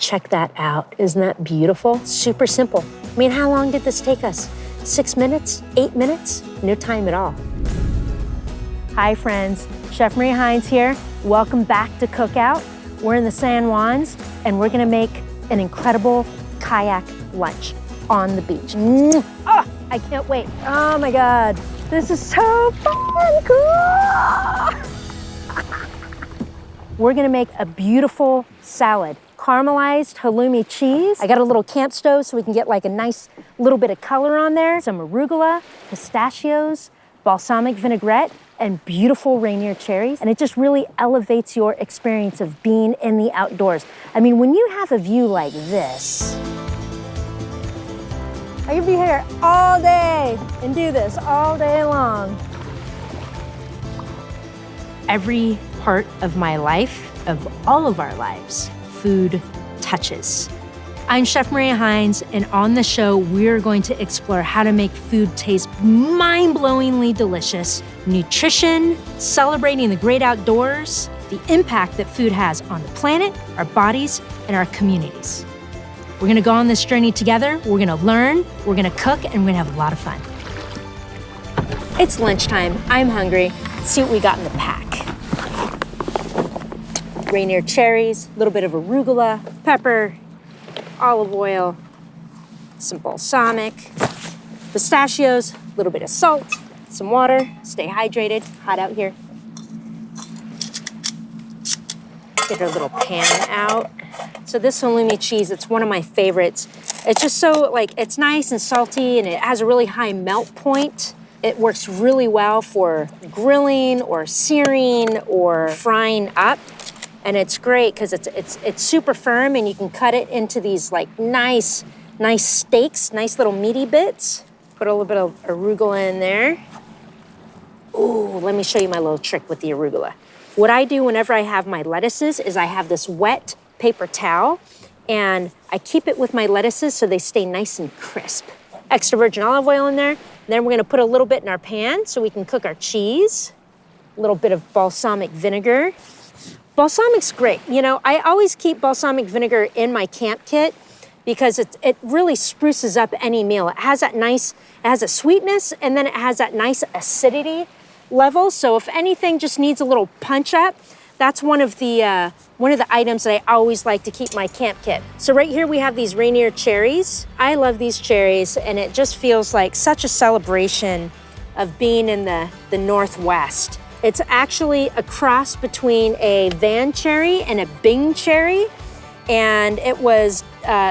Check that out. Isn't that beautiful? Super simple. I mean, how long did this take us? 6 minutes? 8 minutes? No time at all. Hi, friends. Chef Maria Hines here. Welcome back to Cookout. We're in the San Juans, and we're gonna make an incredible kayak lunch on the beach. Oh, I can't wait. Oh my God. This is so fun, cool. We're gonna make a beautiful salad. Caramelized halloumi cheese. I got a little camp stove so we can get like a nice little bit of color on there. Some arugula, pistachios, balsamic vinaigrette, and beautiful Rainier cherries. And it just really elevates your experience of being in the outdoors. I mean, when you have a view like this, I could be here all day and do this all day long. Every part of my life, of all of our lives, food touches. I'm Chef Maria Hines, and on the show, we're going to explore how to make food taste mind-blowingly delicious, nutrition, celebrating the great outdoors, the impact that food has on the planet, our bodies, and our communities. We're gonna go on this journey together, we're gonna learn, we're gonna cook, and we're gonna have a lot of fun. It's lunchtime, I'm hungry. Let's see what we got in the pack. Rainier cherries, a little bit of arugula, pepper, olive oil, some balsamic, pistachios, a little bit of salt, some water, stay hydrated, hot out here. Get our little pan out. So this halloumi cheese, it's one of my favorites. It's just so, it's nice and salty, and it has a really high melt point. It works really well for grilling or searing or frying up. And it's great because it's super firm, and you can cut it into these nice steaks, nice little meaty bits. Put a little bit of arugula in there. Ooh, let me show you my little trick with the arugula. What I do whenever I have my lettuces is I have this wet paper towel, and I keep it with my lettuces so they stay nice and crisp. Extra virgin olive oil in there. And then we're gonna put a little bit in our pan so we can cook our cheese. A little bit of balsamic vinegar. Balsamic's great. You know, I always keep balsamic vinegar in my camp kit because it really spruces up any meal. It has a sweetness, and then it has that nice acidity level. So if anything just needs a little punch up, that's one of the items that I always like to keep in my camp kit. So right here we have these Rainier cherries. I love these cherries, and it just feels like such a celebration of being in the Northwest. It's actually a cross between a Van cherry and a Bing cherry, and it was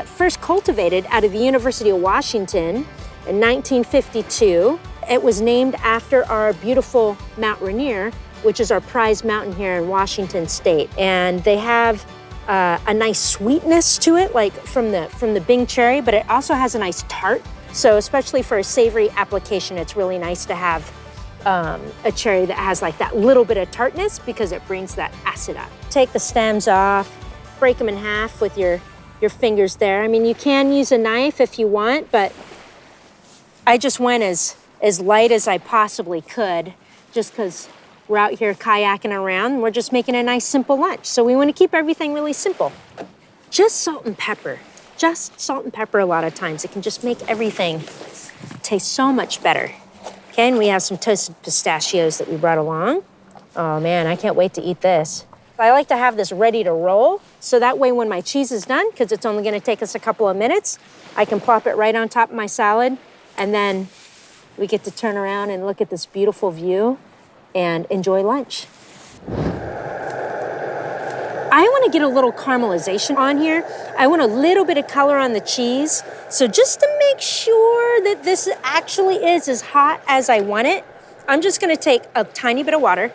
first cultivated out of the University of Washington in 1952. It was named after our beautiful Mount Rainier, which is our prized mountain here in Washington State. And they have a nice sweetness to it, like from the Bing cherry, but it also has a nice tart. So especially for a savory application, it's really nice to have a cherry that has that little bit of tartness because it brings that acid up. Take the stems off, break them in half with your fingers there. I mean, you can use a knife if you want, but I just went as light as I possibly could just because we're out here kayaking around. We're just making a nice simple lunch. So we want to keep everything really simple. Just salt and pepper. Just salt and pepper a lot of times. It can just make everything taste so much better. Okay, and we have some toasted pistachios that we brought along. Oh man, I can't wait to eat this. I like to have this ready to roll, so that way when my cheese is done, because it's only gonna take us a couple of minutes, I can plop it right on top of my salad, and then we get to turn around and look at this beautiful view and enjoy lunch. I want to get a little caramelization on here. I want a little bit of color on the cheese. So just to make sure that this actually is as hot as I want it, I'm just gonna take a tiny bit of water.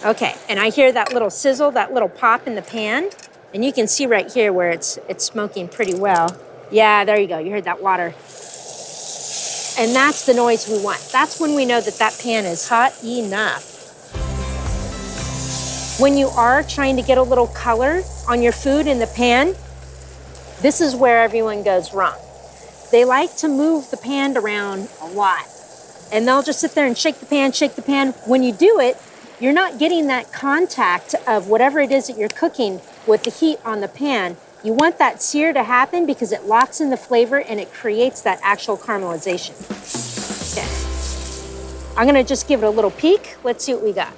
Okay, and I hear that little sizzle, that little pop in the pan. And you can see right here where it's smoking pretty well. Yeah, there you go, you heard that water. And that's the noise we want. That's when we know that pan is hot enough. When you are trying to get a little color on your food in the pan, this is where everyone goes wrong. They like to move the pan around a lot, and they'll just sit there and shake the pan, shake the pan. When you do it, you're not getting that contact of whatever it is that you're cooking with the heat on the pan. You want that sear to happen because it locks in the flavor and it creates that actual caramelization. Okay. I'm gonna just give it a little peek. Let's see what we got.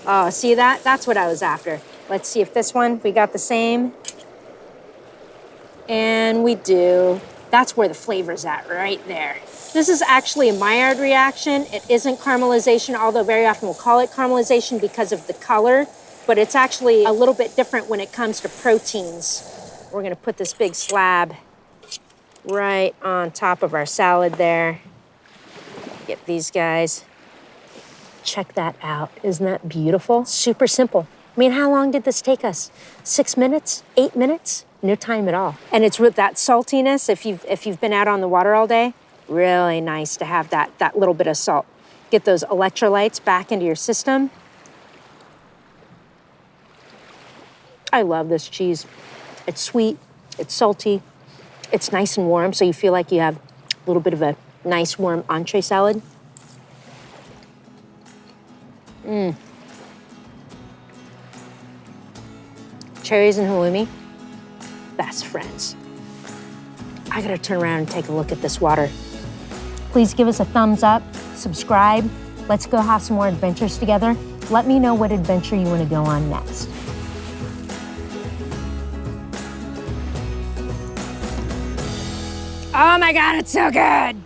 Oh, see that? That's what I was after. Let's see if this one, we got the same. And we do. That's where the flavor's at, right there. This is actually a Maillard reaction. It isn't caramelization, although very often we'll call it caramelization because of the color, but it's actually a little bit different when it comes to proteins. We're gonna put this big slab right on top of our salad there. Get these guys. Check that out. Isn't that beautiful? Super simple. I mean, how long did this take us? 6 minutes? 8 minutes? No time at all. And it's with that saltiness, if you've been out on the water all day, really nice to have that little bit of salt. Get those electrolytes back into your system. I love this cheese. It's sweet, it's salty, it's nice and warm, so you feel like you have a little bit of a nice warm entree salad. Cherries and halloumi, best friends. I gotta turn around and take a look at this water. Please give us a thumbs up, subscribe. Let's go have some more adventures together. Let me know what adventure you wanna go on next. Oh my God, it's so good.